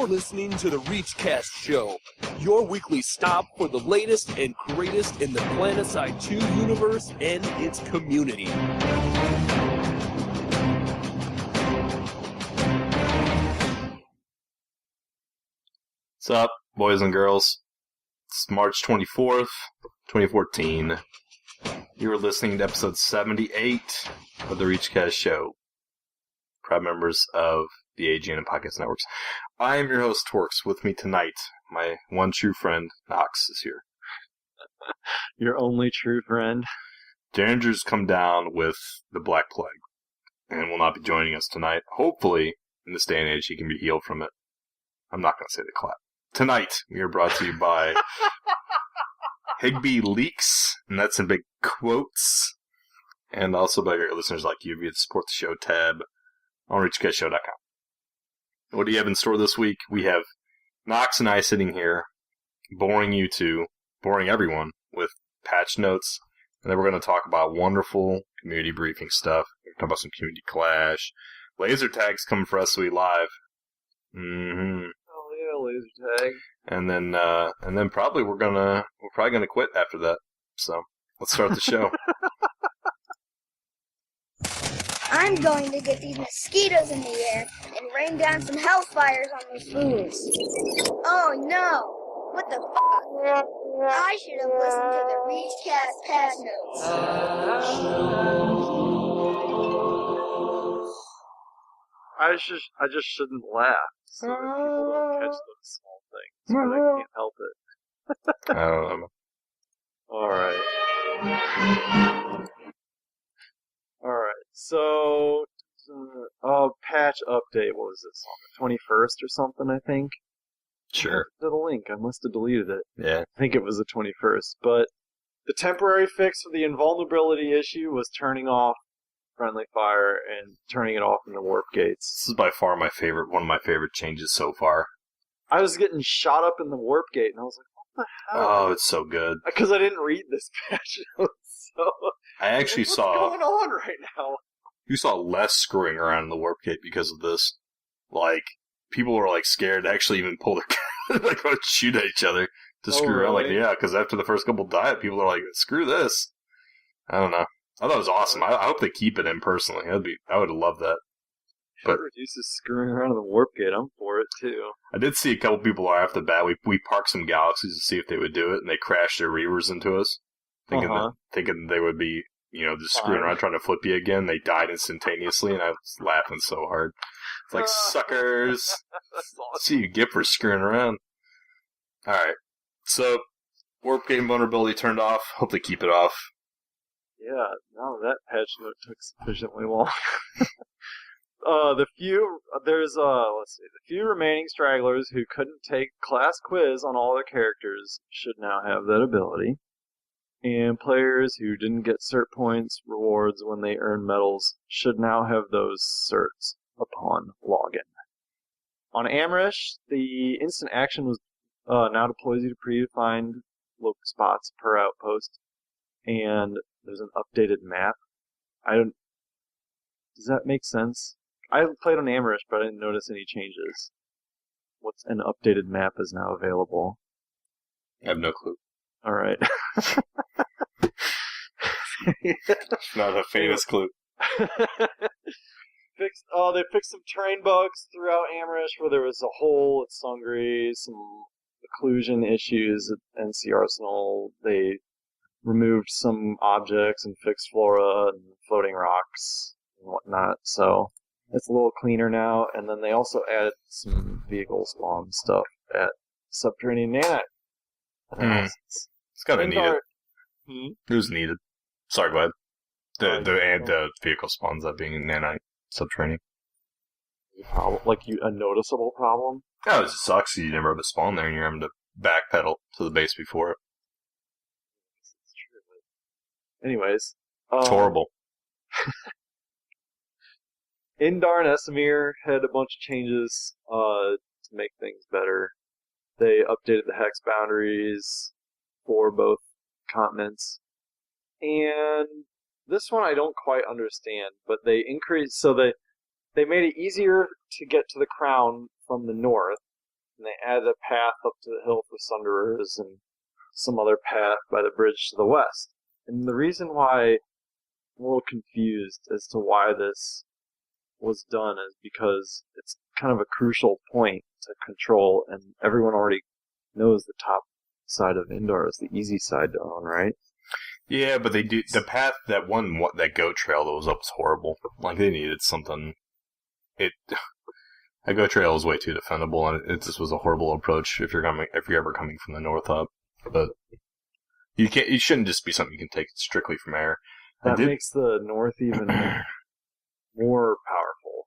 You're listening to the Ramblecast Show, your weekly stop for the latest and greatest in the Planetside 2 universe and its community. What's up, boys and girls? It's March 24th, 2014. You are listening to episode 78 of the Ramblecast Show. Proud members of the AGN and Podcast Networks. I am your host, Torkz. With me tonight, my one true friend, Noxx, is here. Your only true friend. Deringer's come down with the Black Plague and will not be joining us tonight. Hopefully, in this day and age, he can be healed from it. I'm not going to say the clap. Tonight, we are brought to you by Higby Leaks, and that's in big quotes, and also by your listeners like you via the Support the Show tab on RambleCastShow.com. What do you have in store this week? We have Noxx and I sitting here, boring you two, boring everyone, with patch notes, and then we're going to talk about wonderful community briefing stuff. We're going to talk about some community clash. Laser tags coming for SOE Live. Mm-hmm. Laser tag. And then probably we're probably gonna quit after that. So let's start the show. I'm going to get these mosquitoes in the air and rain down some hellfires on those fools. Oh no! What the fuck? I should have listened to the Ramblecast patch notes. I just shouldn't laugh, so that people don't catch those small things, but I can't help it. I don't know. Alright, so, patch update, what was this, on the 21st or something, I think? Sure. I did a link, I must have deleted it. Yeah. I think it was the 21st, but the temporary fix for the invulnerability issue was turning off friendly fire and turning it off in the warp gates. This is by far one of my favorite changes so far. I was getting shot up in the warp gate, and I was like, what the hell? Oh, it's so good. Because I didn't read this patch notes, so... I actually what's saw... going on right now? You saw less screwing around in the warp gate because of this. Like, people were, like, scared to actually even pull their gun, like, go to shoot at each other to screw around. Like, yeah, because after the first couple died, people are like, screw this. I don't know. I thought it was awesome. I hope they keep it in personally. I would love that. But it reduces screwing around in the warp gate. I'm for it too. I did see a couple people right off the bat. We parked some galaxies to see if they would do it, and they crashed their reavers into us, thinking they would be, just screwing around trying to flip you again. They died instantaneously, and I was laughing so hard. It's like, suckers. That's awesome. See you get for screwing around. All right, so warp gate vulnerability turned off. Hope they keep it off. Yeah, no, that patch note took sufficiently long. The few remaining stragglers who couldn't take class quiz on all their characters should now have that ability. And players who didn't get cert points rewards when they earn medals should now have those certs upon login. On Amrish, the instant action was now deploys you to predefined local spots per outpost, and there's an updated map. Does that make sense? I played on Amrish, but I didn't notice any changes. What's an updated map is now available? I have no clue. Alright. Not a famous clue. They fixed some terrain bugs throughout Amrish where there was a hole at Sungri, some occlusion issues at NC Arsenal. They removed some objects and fixed flora and floating rocks and whatnot, so it's a little cleaner now. And then they also added some vehicle spawn stuff at Subterranean Nanite. It's kind of needed. It was needed. Sorry, go ahead. The vehicle spawns that being in Nanite Subterranean. A noticeable problem? No, it just sucks. You never have a spawn there and you're having to backpedal to the base before it. Anyways. It's horrible. Indar and Esamir had a bunch of changes to make things better. They updated the hex boundaries for both continents. And this one I don't quite understand, but they increased, so they made it easier to get to the crown from the north, and they added a path up to the hill for Sunderers and some other path by the bridge to the west. And the reason why I'm a little confused as to why this was done is because it's kind of a crucial point to control, and everyone already knows the top side of Indor is the easy side to own, right? Yeah, but they do the path that goat trail that was up was horrible. Like they needed something. That goat trail was way too defendable, and it just was a horrible approach if you're ever coming from the north up. But you can't. It shouldn't just be something you can take strictly from air. That makes the north even more powerful.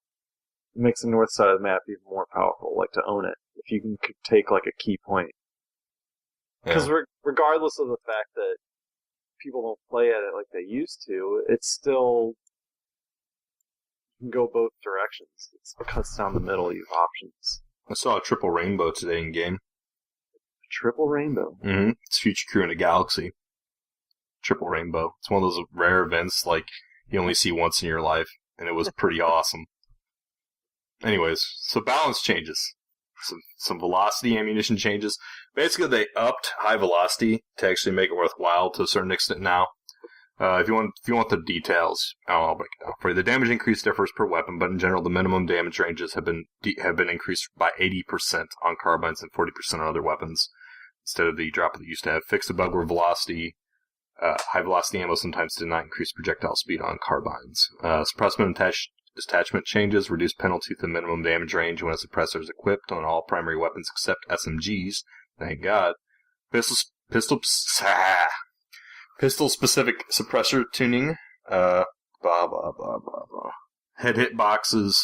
It makes the north side of the map even more powerful, like to own it, if you can take like a key point. Because regardless of the fact that people don't play at it like they used to, it's still, you can go both directions. It cuts down the middle, you have options. I saw a triple rainbow today in game. A triple rainbow? Mm-hmm. It's Future Crew in a Galaxy. Triple rainbow. It's one of those rare events like you only see once in your life, and it was pretty awesome. Anyways, so balance changes. Some velocity ammunition changes. Basically, they upped high velocity to actually make it worthwhile to a certain extent now. If you want the details, I'll break it down for you. The damage increase differs per weapon, but in general, the minimum damage ranges have been increased by 80% on carbines and 40% on other weapons, instead of the drop that used to have. Fixed above where velocity, high velocity ammo sometimes did not increase projectile speed on carbines. Suppressment attachment changes, reduce penalty to the minimum damage range when a suppressor is equipped on all primary weapons except SMGs. Thank God. Pistol-specific suppressor tuning. Head hitboxes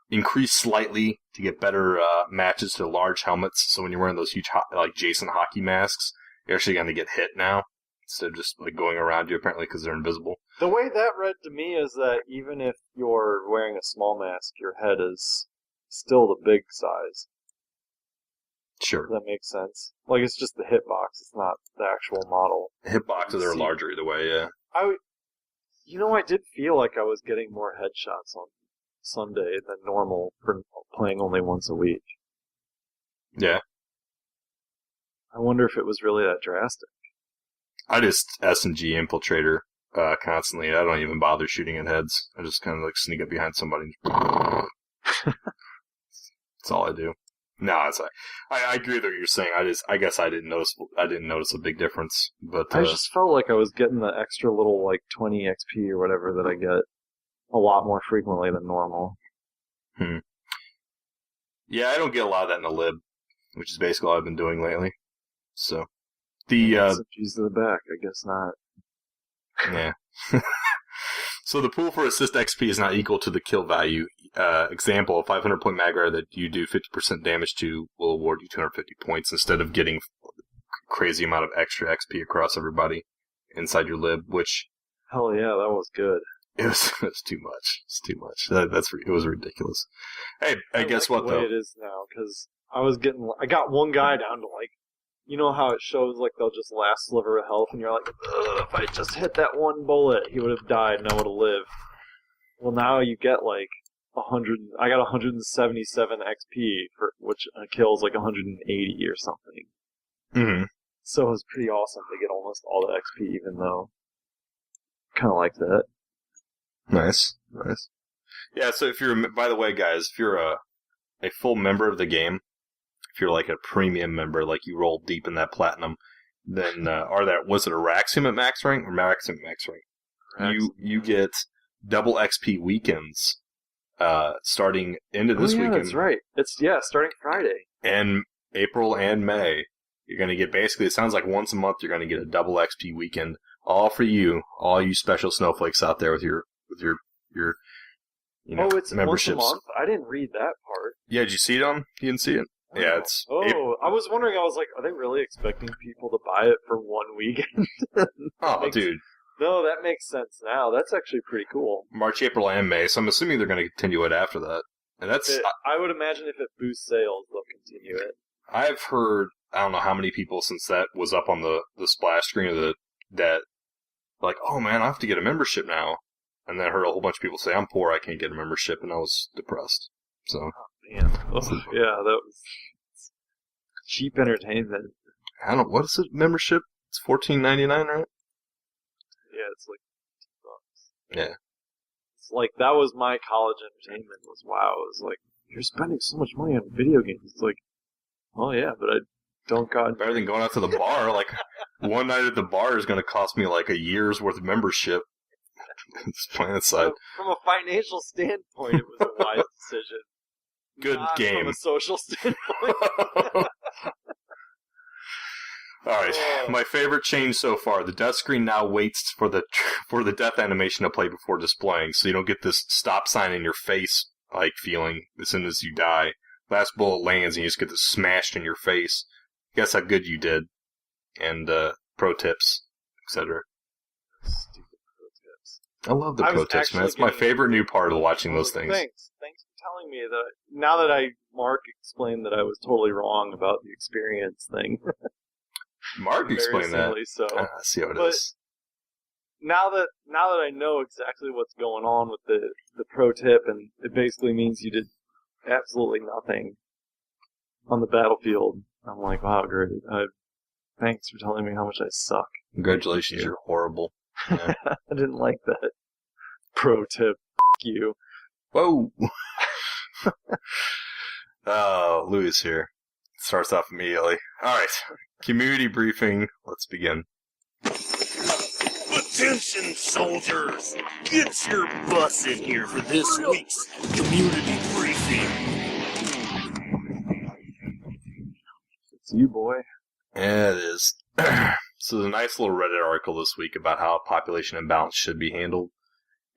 increase slightly to get better matches to large helmets. So when you're wearing those huge, like Jason hockey masks, you're actually going to get hit now instead of just like going around you, apparently, because they're invisible. The way that read to me is that even if you're wearing a small mask, your head is still the big size. Sure. That makes sense. Like, it's just the hitbox, it's not the actual model. Hitboxes are larger either way, yeah. I did feel like I was getting more headshots on Sunday than normal for playing only once a week. Yeah. I wonder if it was really that drastic. I just S&G infiltrator constantly. I don't even bother shooting at heads. I just kind of like sneak up behind somebody. That's all I do. No, it's I agree with what you're saying. I guess I didn't notice a big difference, but I just felt like I was getting the extra little like 20 XP or whatever that I get a lot more frequently than normal. Yeah, I don't get a lot of that in the lib, which is basically all I've been doing lately. So the SMGs to the back, I guess not. Yeah. So the pool for assist XP is not equal to the kill value. Example, a 500-point magrider that you do 50% damage to will award you 250 points instead of getting crazy amount of extra XP across everybody inside your lib, which... Hell yeah, that was good. It was too much. It's too much. It was ridiculous. Hey, I guess like what, the way though? it is now, because I got one guy down to like, you know how it shows like they'll just last sliver of health, and you're like, if I just hit that one bullet, he would have died and I would have lived. Well, now you get like 100. I got 177 XP for which kills like 180 or something. Mm-hmm. So it was pretty awesome to get almost all the XP, even though kind of like that. Nice. Yeah. So by the way, guys, if you're a full member of the game. If you're like a premium member, like you roll deep in that platinum, then was it Araxium at max rank or Maxim at max rank? You get double XP weekends starting into this weekend. That's right. It's starting Friday. And April and May. You're gonna get basically, it sounds like once a month you're gonna get a double XP weekend. All for you, all you special snowflakes out there with your it's memberships. Once a month? I didn't read that part. Yeah, did you see it on? You didn't see it? Yeah, it's... I was wondering, I was like, are they really expecting people to buy it for one weekend? Dude. No, that makes sense now. That's actually pretty cool. March, April, and May, so I'm assuming they're going to continue it after that. And that's... I would imagine if it boosts sales, they'll continue it. I've heard, I don't know how many people since that was up on the splash screen of that, like, oh man, I have to get a membership now. And then I heard a whole bunch of people say, I'm poor, I can't get a membership, and I was depressed. So... Man, yeah, that was cheap entertainment. I don't. What is it? Membership? It's $14.99, right? Yeah, it's like $2. Yeah. It's like that was my college entertainment. Was wow. It was like you're spending so much money on video games. It's like, oh yeah, but I don't got Better than going out to the bar. Like one night at the bar is going to cost me like a year's worth of membership. It's planet side. From a financial standpoint, it was a wise decision. Good Not game. From a social standpoint. Alright, my favorite change so far. The death screen now waits for the death animation to play before displaying, so you don't get this stop sign in your face like feeling as soon as you die. Last bullet lands and you just get this smashed in your face. Guess how good you did. And pro tips, etc. Stupid pro tips. I love the pro tips, man. It's my favorite new part of watching those things. Thanks for telling me that. Now that Mark explained that I was totally wrong about the experience thing. Mark explained that. So. I see how it is. Now that I know exactly what's going on with the pro tip, and it basically means you did absolutely nothing on the battlefield, I'm like, wow, great. Thanks for telling me how much I suck. Congratulations, you're horrible. Yeah. I didn't like that. Pro tip, you. Whoa! Oh, Louis here. Starts off immediately. Alright, community briefing. Let's begin. Attention, soldiers! Get your butts in here for this week's community briefing. It's you, boy. Yeah, it is. So there's a nice little Reddit article this week about how population imbalance should be handled.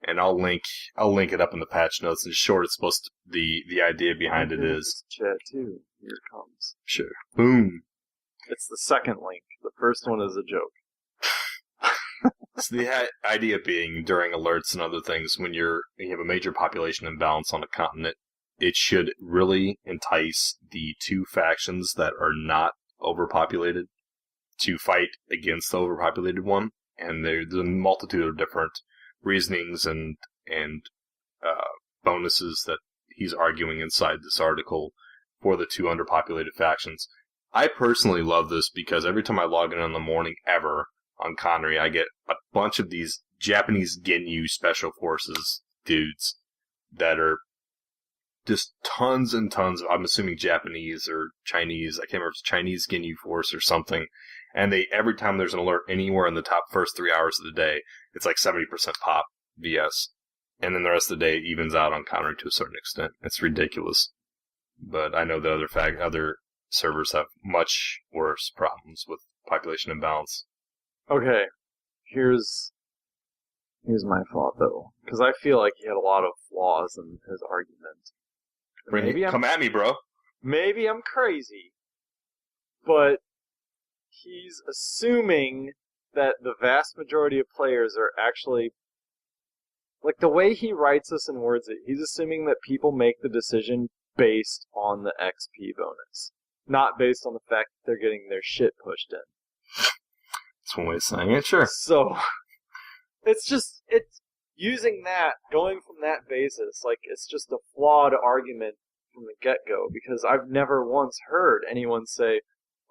And I'll link it up in the patch notes. In short, it's supposed to, the idea behind it is chat too. Here it comes. Sure. Boom. It's the second link. The first one is a joke. So the idea being, during alerts and other things, when you have a major population imbalance on a continent, it should really entice the two factions that are not overpopulated to fight against the overpopulated one. And there's a multitude of different reasonings and bonuses that he's arguing inside this article for the two underpopulated factions. I personally love this because every time I log in the morning ever on Connery, I get a bunch of these Japanese Ginyu Special Forces dudes that are just tons and tons of, I'm assuming Japanese or Chinese, I can't remember if it's Chinese Ginyu Force or something, and every time there's an alert anywhere in the top first 3 hours of the day, it's like 70% pop VS. And then the rest of the day it evens out on Connery to a certain extent. It's ridiculous. But I know that other servers have much worse problems with population imbalance. Okay, here's my thought though, because I feel like he had a lot of flaws in his argument. Come at me, bro. Maybe I'm crazy, but he's assuming that the vast majority of players are actually, like the way he writes this and words it, he's assuming that people make the decision based on the XP bonus, not based on the fact that they're getting their shit pushed in. That's one way of saying it, sure. So, it's using that, going from that basis, like, it's just a flawed argument from the get-go, because I've never once heard anyone say,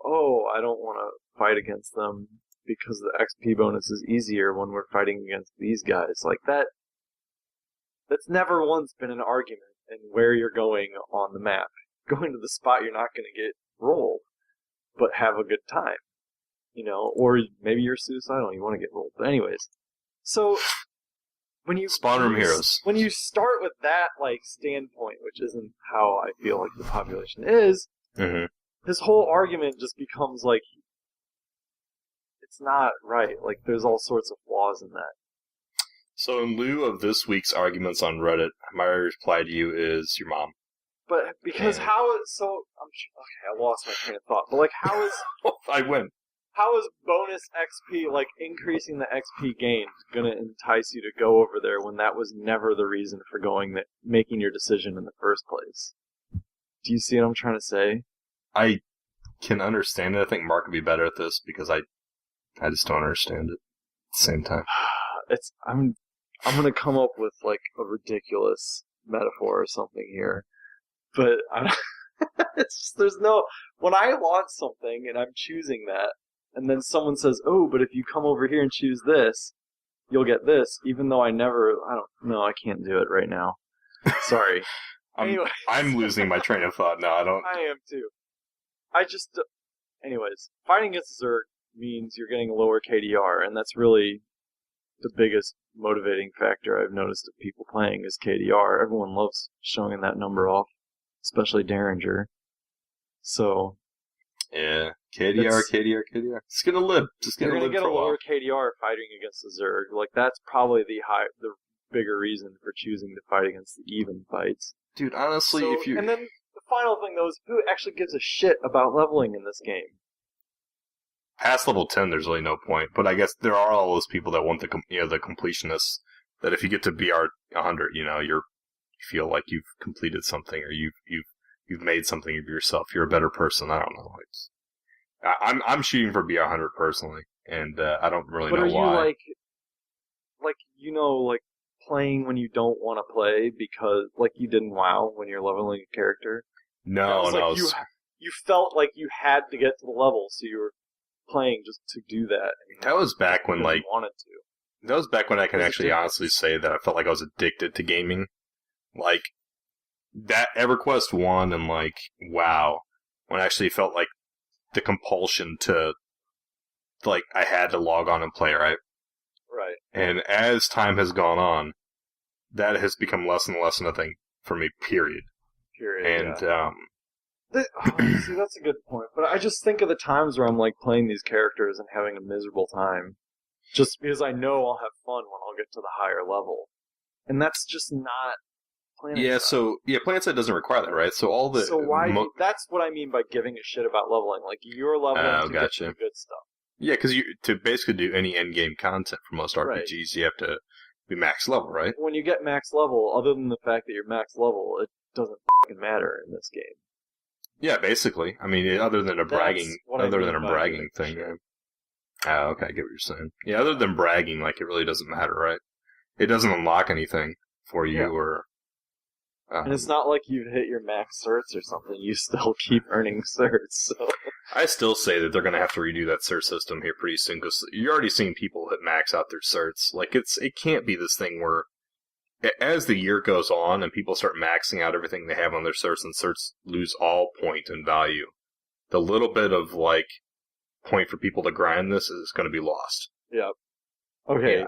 oh, I don't want to fight against them because the XP bonus is easier when we're fighting against these guys. Like, that's never once been an argument in where you're going on the map. Going to the spot you're not going to get rolled, but have a good time. You know, or maybe you're suicidal and you want to get rolled. But anyways, so when you Spawn Room Heroes, when you start with that like standpoint, which isn't how I feel like the population is, this whole argument just becomes like it's not right. Like there's all sorts of flaws in that. So in lieu of this week's arguments on Reddit, my reply to you is your mom. But because okay, I lost my train of thought. But like, how is I win? How is bonus XP, like increasing the XP gained, going to entice you to go over there when that was never the reason for making your decision in the first place? Do you see what I'm trying to say? I can understand it. I think Mark would be better at this because I just don't understand it at the same time. I'm going to come up with like a ridiculous metaphor or something here. But it's just, there's no... When I launch something and I'm choosing that, and then someone says, oh, but if you come over here and choose this, you'll get this, even though I can't do it right now. Sorry. Anyway. I'm losing my train of thought now. I am too. Anyways, fighting against Zerg means you're getting a lower KDR, and that's really the biggest motivating factor I've noticed of people playing is KDR. Everyone loves showing that number off, especially Deringer. So... Yeah, KDR. Just gonna live. You're gonna get a lower KDR fighting against the Zerg. Like, that's probably the bigger reason for choosing to fight against the even fights. Dude, honestly, if you... And then the final thing, though, is who actually gives a shit about leveling in this game? Past level 10, there's really no point. But I guess there are all those people that want the completionists. That if you get to BR 100, you feel like you've completed something, or you've made something of yourself. You're a better person. I don't know. I'm shooting for BR 100 personally, and I don't really know why. But are you like playing when you don't want to play because, like you did in WoW when you're leveling a character? No. You felt like you had to get to the level, so you were playing just to do that. That was back when, wanted to. That was back when I can actually honestly say that I felt like I was addicted to gaming. Like, that EverQuest 1 and, WoW, when I actually felt like the compulsion to, I had to log on and play, right? Right. And as time has gone on, that has become less and less of a thing for me, period. And, see, that's a good point. But I just think of the times where I'm, playing these characters and having a miserable time. Just because I know I'll have fun when I'll get to the higher level. And that's just not PlanetSide. PlanetSide doesn't require that, right? So all the... So why... that's what I mean by giving a shit about leveling. You're leveling to get to the good stuff. Yeah, because to basically do any endgame content for most RPGs, you have to be max level, right? When you get max level, other than the fact that you're max level, it doesn't fucking matter in this game. Yeah, basically. I mean, other than a bragging thing. Yeah. Oh, okay, I get what you're saying. Yeah, other than bragging, it really doesn't matter, right? It doesn't unlock anything for you, or... and it's not like you've hit your max certs or something. You still keep earning certs, so... I still say that they're going to have to redo that cert system here pretty soon, because you're already seeing people that max out their certs. It can't be this thing where, as the year goes on and people start maxing out everything they have on their certs, and certs lose all point and value, the little bit of, point for people to grind this is going to be lost. Yep. Okay. Yeah.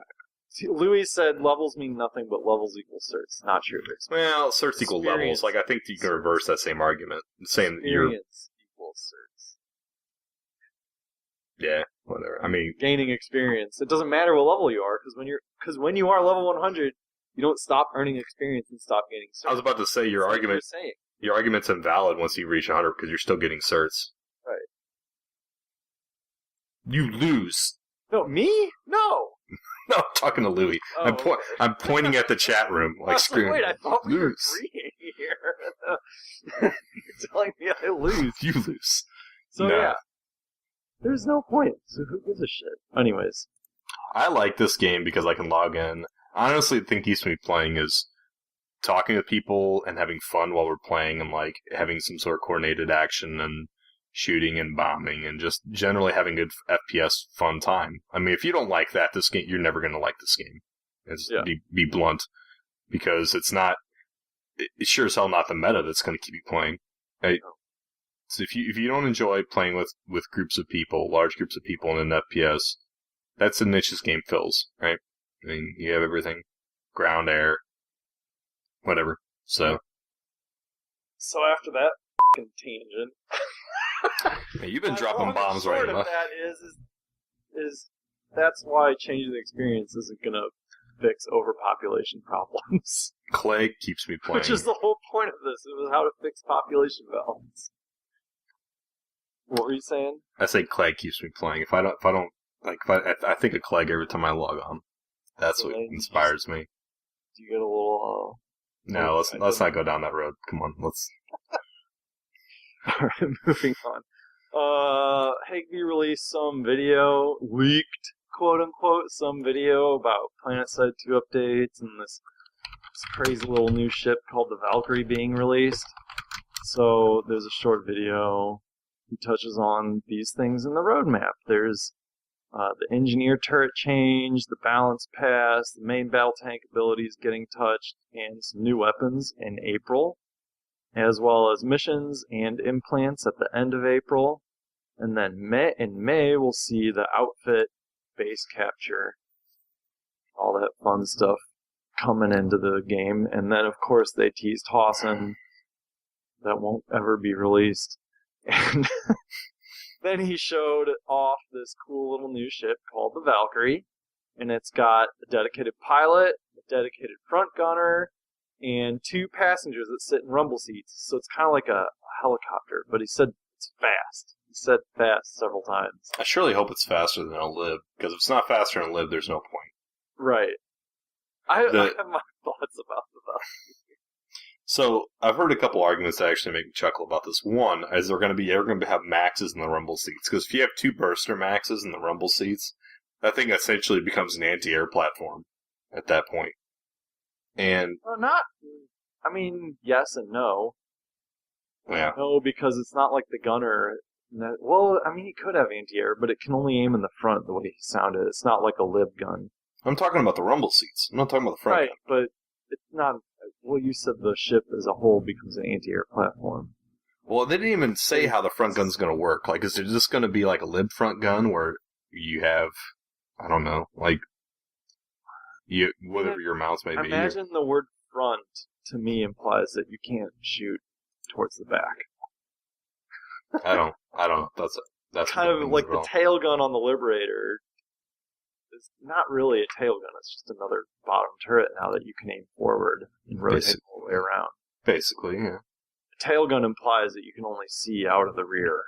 See, Louis said levels mean nothing but levels equal certs. Not true. Well, certs equal levels. I think you can reverse that same argument. Saying experience equals certs. Yeah, whatever. I mean, gaining experience. It doesn't matter what level you are, because when you are level 100, you don't stop earning experience and stop gaining certs. I was about to say your argument's invalid once you reach 100 because you're still getting certs. Right. You lose. No, me? No. No, I'm talking to Louis. Oh, I'm pointing at the chat room, screaming. Wait, I thought we were agreeing here. You're telling me I lose. You lose. So yeah. There's no point, so who gives a shit? Anyways. I like this game because I can log in. I honestly think keeps me playing is talking with people and having fun while we're playing, and having some sort of coordinated action and shooting and bombing and just generally having good FPS fun time. I mean, if you don't like that, this game, you're never going to like this game. Be blunt. Because it's sure as hell not the meta that's going to keep you playing. Right? So if you don't enjoy playing with groups of people, large groups of people in an FPS, that's the niche this game fills, right? I mean, you have everything. Ground, air, whatever. So after that f***ing tangent... Hey, you've been dropping bombs right now. That is that's why changing the experience isn't going to fix overpopulation problems. Clay keeps me playing. Which is the whole point of this. It was how to fix population balance. What were you saying? I say Clegg keeps me playing. I think of Clegg every time I log on. That's what inspires me. Do you get a little? No, let's not go down that road. Come on, let's. All right, moving on. Higby released some video, leaked, quote unquote, some video about PlanetSide 2 updates and this crazy little new ship called the Valkyrie being released. So there's a short video. He touches on these things in the roadmap. There's the engineer turret change, the balance pass, the main battle tank abilities getting touched, and some new weapons in April, as well as missions and implants at the end of April. And then in May, we'll see the outfit, base capture, all that fun stuff coming into the game. And then, of course, they teased Hawson. That won't ever be released. And then he showed off this cool little new ship called the Valkyrie. And it's got a dedicated pilot, a dedicated front gunner, and 2 passengers that sit in rumble seats. So it's kind of like a helicopter, but he said it's fast. He said fast several times. I surely hope it's faster than a lib, because if it's not faster than a lib, there's no point. Right. I have my thoughts about the Valkyrie. So, I've heard a couple arguments that actually make me chuckle about this. One, is they're going to have maxes in the rumble seats. Because if you have 2 burster maxes in the rumble seats, that thing essentially becomes an anti-air platform at that point. And yes and no. Yeah. No, because it's not like the gunner. Well, I mean, he could have anti-air, but it can only aim in the front the way he sounded. It's not like a lib gun. I'm talking about the rumble seats. I'm not talking about the front. Right, but it's not. Well, you said the ship as a whole becomes an anti-air platform. Well, they didn't even say how the front gun's going to work. Like, is it just going to be like a lib front gun where you have, I don't know, like, whatever your mounts may be? Imagine the word front, to me, implies that you can't shoot towards the back. I don't know. That's kind of like the tail gun on the Liberator. It's not really a tail gun. It's just another bottom turret now that you can aim forward and rotate all the way around. Basically, yeah. A tail gun implies that you can only see out of the rear.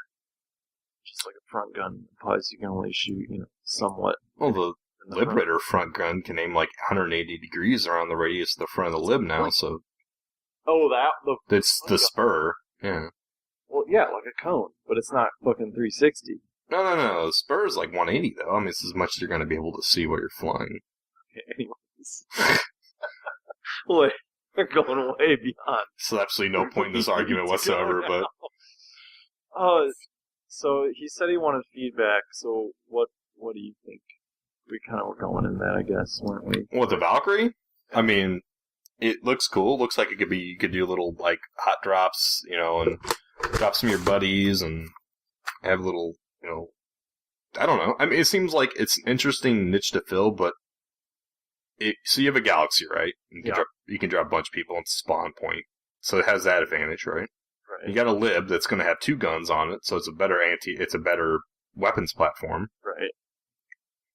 Just like a front gun implies you can only shoot, somewhat. Well, the Liberator front gun can aim like 180 degrees around the radius of the front of the lib now, so... Oh, it's the spur, yeah. Well, yeah, like a cone, but it's not fucking 360. No. The spur is like 180, though. I mean, it's as much as you're going to be able to see what you're flying. Okay, anyways. Boy, we're going way beyond. There's absolutely no point in this argument whatsoever, but... So he said he wanted feedback, so what do you think? We kind of were going in that, I guess, weren't we? What, the Valkyrie? I mean, it looks cool. It looks like you could do little, like, hot drops, and drop some of your buddies and have little... I don't know. I mean, it seems like it's an interesting niche to fill, but so you have a galaxy, right? You can drop a bunch of people at spawn point, so it has that advantage, right? Right. You got a lib that's going to have 2 guns on it, so it's a better weapons platform. Right.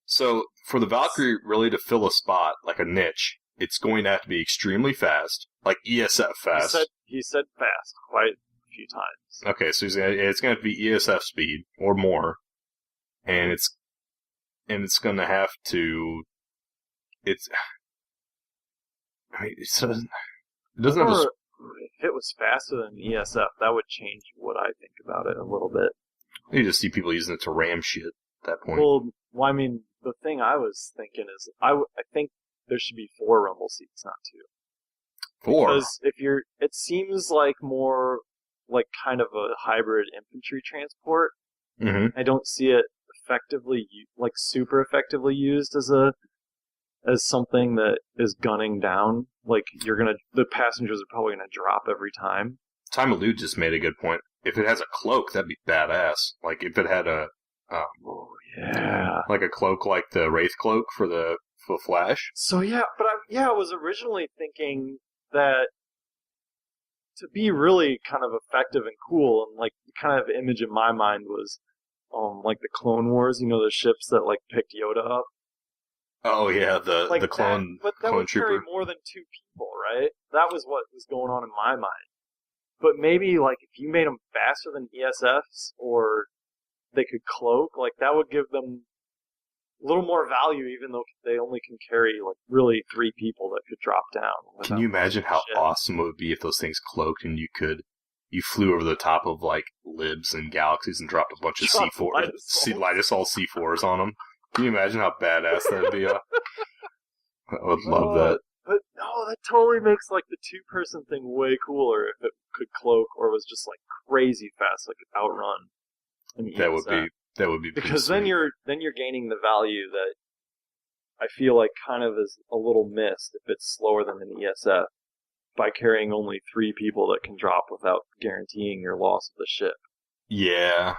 So for the Valkyrie really to fill a spot, like a niche, it's going to have to be extremely fast, like ESF fast. He said fast quite a few times. Okay, so it's going to have to be ESF speed or more, and it's going to have to. It doesn't have a. If it was faster than ESF, that would change what I think about it a little bit. You just see people using it to ram shit at that point. Well, I mean, the thing I was thinking is, I think there should be 4 rumble seats, not 2. 4? Because it seems like more like kind of a hybrid infantry transport. Mm-hmm. I don't see it super effectively used as something that is gunning down. Like, the passengers are probably gonna drop every time. Timalud just made a good point. If it has a cloak, that'd be badass. Like, if it had a, like a cloak like the Wraith cloak for the Flash. So yeah, but I was originally thinking that to be really kind of effective and cool, and like the kind of image in my mind was, like the Clone Wars, the ships that like picked Yoda up. Oh yeah, the clone. But that clone would trooper. carry more than 2 people, right? That was what was going on in my mind. But maybe like if you made them faster than ESFs, or they could cloak, like that would give them a little more value, even though they only can carry like really 3 people that could drop down. Can you imagine how awesome it would be if those things cloaked and you flew over the top of like libs and galaxies and dropped a bunch of C4, Lidasol C4s on them? Can you imagine how badass that'd be? I would love that. But no, that totally makes like the 2-person thing way cooler if it could cloak or was just like crazy fast, like could outrun an ESF. That would be because sweet. then you're gaining the value that I feel like kind of is a little missed if it's slower than an ESF by carrying only 3 people that can drop without guaranteeing your loss of the ship. Yeah,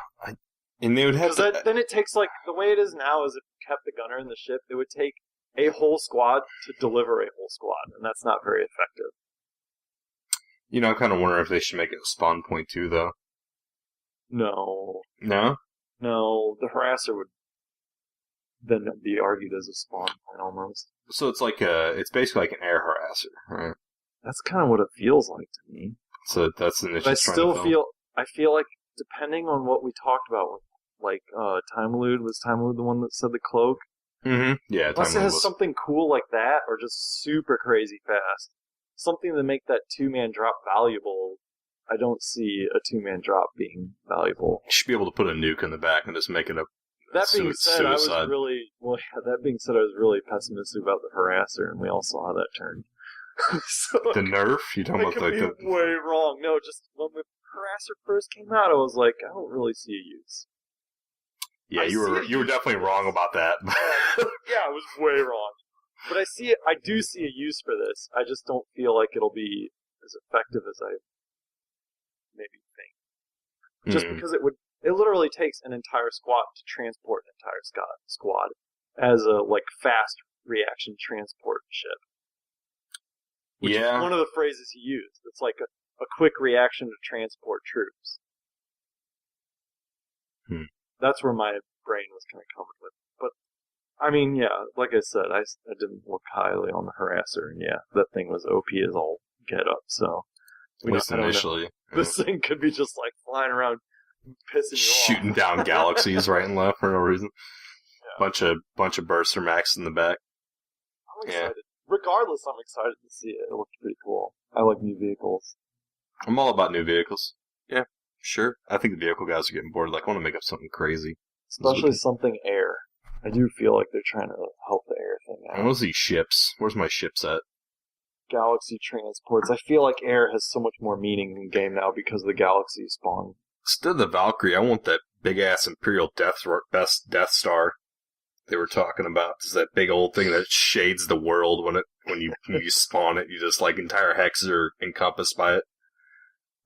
and they would have to. Then it takes like the way it is now is if you kept the gunner in the ship, it would take a whole squad to deliver a whole squad, and that's not very effective. You know, I kind of wonder if they should make it a spawn point too, though. No, No. the harasser would then be argued as a spawn point almost. So it's basically like an air harasser, right? That's kind of what it feels like to me. So that's an issue. But I feel like depending on what we talked about, with like Time Elude, was Time Elude the one that said the cloak? Mm-hmm. Yeah. Unless it has something cool like that, or just super crazy fast, something to make that 2-man drop valuable. I don't see a 2-man drop being valuable. You should be able to put a nuke in the back and just make it a. That being said, suicide. I was really pessimistic about the harasser, and we all saw how that turned. So, The nerf? You talking I about could like be the? way wrong. No, just when the harasser first came out, I was like, I don't really see a use. Yeah, I you see were a you were use definitely for wrong this. about that. Yeah, I was way wrong. But I do see a use for this. I just don't feel like it'll be as effective as I maybe think. Just because it literally takes an entire squad to transport an entire squad as a like fast reaction transport ship. Which is one of the phrases he used. It's like a quick reaction to transport troops. That's where my brain was kind of coming with. But, I mean, yeah, like I said, I didn't look highly on the harasser, and yeah, that thing was OP as all get up, so. At least initially. This thing could be just like flying around pissing you off. Shooting down galaxies right and left for no reason. Yeah. Bunch of burster max in the back. I'm excited. Regardless, I'm excited to see it. It looks pretty cool. I like new vehicles. I'm all about new vehicles. Yeah, sure. I think the vehicle guys are getting bored. Like, I want to make up something crazy. Especially something air. I do feel like they're trying to help the air thing out. And what's these ships? Where's my ships at? Galaxy transports. I feel like air has so much more meaning in the game now because of the galaxy spawn. Instead of the Valkyrie, I want that big-ass Imperial Death Star they were talking about. It's that big old thing that shades the world when you spawn it. You just, like, entire hexes are encompassed by it.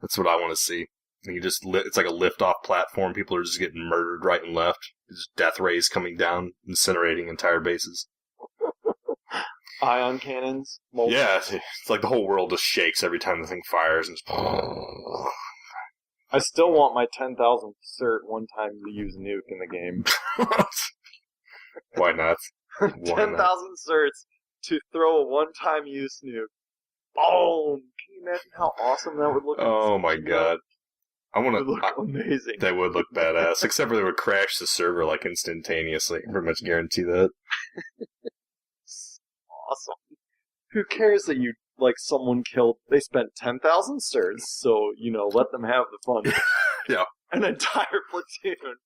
That's what I want to see. And it's like a lift-off platform. People are just getting murdered right and left. There's death rays coming down, incinerating entire bases. Ion cannons? Yeah, it's like the whole world just shakes every time the thing fires. And I still want my 10,000th cert one time to use nuke in the game. Why not? 10,000 certs to throw a one-time use nuke. Boom! Can you imagine how awesome that would look? Oh my god. I want to look amazing. That would look badass. Except for they would crash the server like instantaneously. I can pretty much guarantee that. Awesome. Who cares that someone killed, they spent 10,000 certs, so, let them have the fun. Yeah. An entire platoon.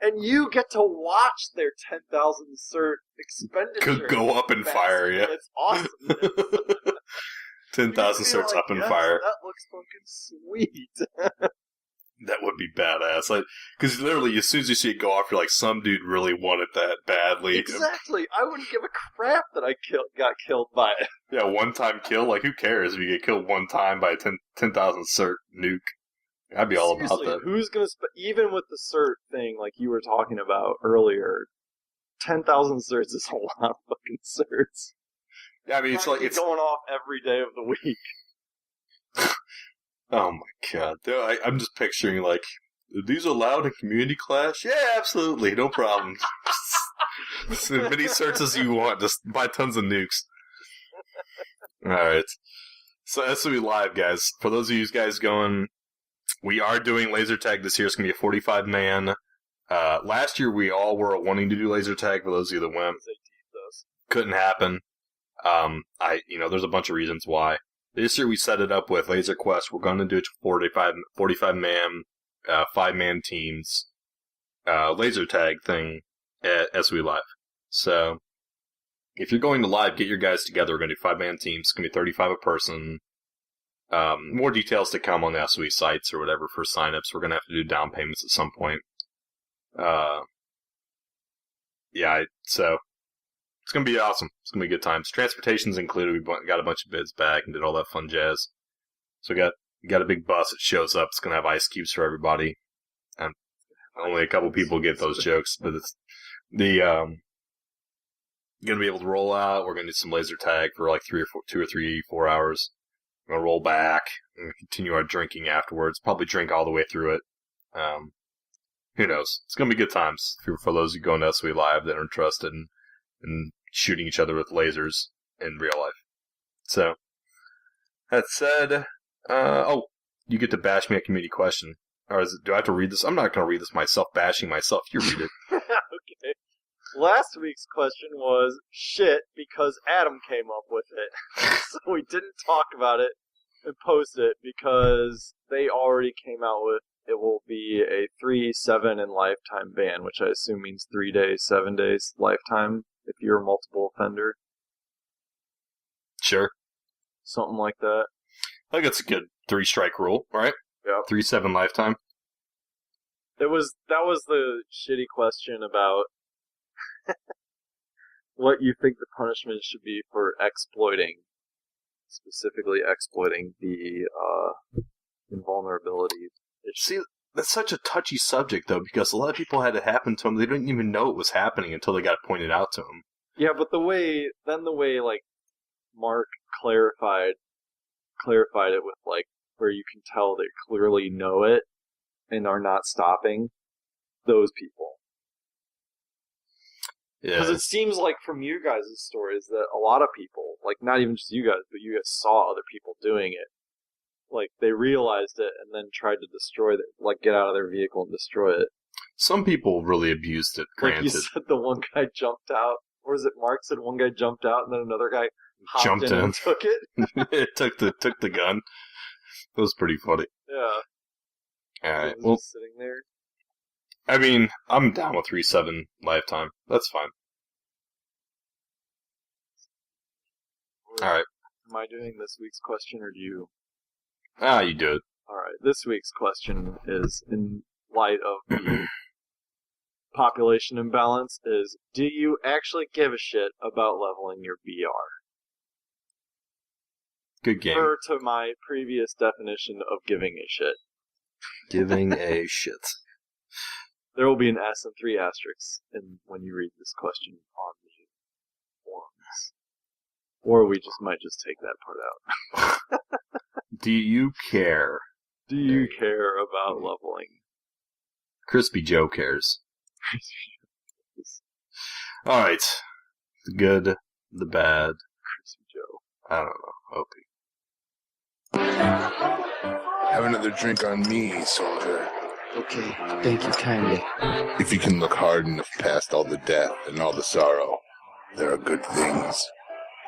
And you get to watch their 10,000 cert expenditure. Could go up in fire, yeah. It's awesome. 10,000 certs up in fire. That looks fucking sweet. That would be badass. Because literally, as soon as you see it go off, you're like, some dude really wanted that badly. Exactly. I wouldn't give a crap that I got killed by it. Yeah, one-time kill. Like, who cares if you get killed one time by a 10,000 cert nuke? I'd be all about that. Who's going to even with the cert thing, like you were talking about earlier, 10,000 certs is a lot of fucking certs. Yeah, I mean, it's going off every day of the week. Oh my god. I'm just picturing, like, are these allowed in Community Clash? Yeah, absolutely. No problem. As many certs as you want. Just buy tons of nukes. Alright. So that's going to be live, guys. For those of you guys going, we are doing laser tag this year. It's going to be a 45-man. Last year, we all were wanting to do laser tag. For those of you that went, couldn't happen. There's a bunch of reasons why. This year we set it up with Laser Quest. We're going to do it 45-man, 5-man teams, laser tag thing at SW Live. So, if you're going to live, get your guys together. We're going to do 5-man teams. It's going to be 35 a person. More details to come on the SOE sites or whatever for signups. We're gonna have to do down payments at some point. So it's gonna be awesome. It's gonna be good times. Transportation's included. We got a bunch of bids back and did all that fun jazz. So we got a big bus that shows up. It's gonna have ice cubes for everybody. And only a couple people get those jokes, but it's gonna be able to roll out. We're gonna do some laser tag for like 2 or 3, 4 hours. We're gonna roll back and continue our drinking afterwards. Probably drink all the way through it. Who knows? It's gonna be good times for those who go into SOE Live that are interested in shooting each other with lasers in real life. So, that said, you get to bash me a community question. Or do I have to read this? I'm not going to read this myself, bashing myself. You read it. Okay. Last week's question was shit because Adam came up with it. So we didn't talk about it and post it because they already came out with it will be a 3, 7, and lifetime ban, which I assume means 3 days, 7 days, lifetime if you're a multiple offender. Sure. Something like that. I think it's a good 3-strike rule, right? Yeah. 3, 7 lifetime. That was the shitty question about what you think the punishment should be for specifically exploiting the invulnerability issue. See, that's such a touchy subject, though, because a lot of people had it happen to them. They didn't even know it was happening until they got pointed out to them. Yeah, but the way like Mark clarified it with like where you can tell they clearly know it and are not stopping those people. Yeah. Because it seems like from you guys' stories that a lot of people, like not even just you guys, but you guys saw other people doing it. Like they realized it and then tried to destroy it, like get out of their vehicle and destroy it. Some people really abused it, granted. Like you said the one guy jumped out. Or is it Mark said one guy jumped out and then another guy jumped in and took it? It took the gun. It was pretty funny. Yeah. Alright, well, just sitting there. I mean, I'm down with 3-7 lifetime. That's fine. Alright. Am I doing this week's question or do you? You do it. Alright, this week's question is, in light of the population imbalance, is do you actually give a shit about leveling your BR? Good game. Refer to my previous definition of giving a shit. Giving a shit. There will be an S and 3 asterisks when you read this question on the forums. Or we might just take that part out. Do you care? Do you care about leveling? Crispy Joe cares. Alright. The good, the bad. Crispy Joe. I don't know. Opie. Have another drink on me, soldier. Okay, thank you kindly. If you can look hard enough past all the death and all the sorrow, there are good things.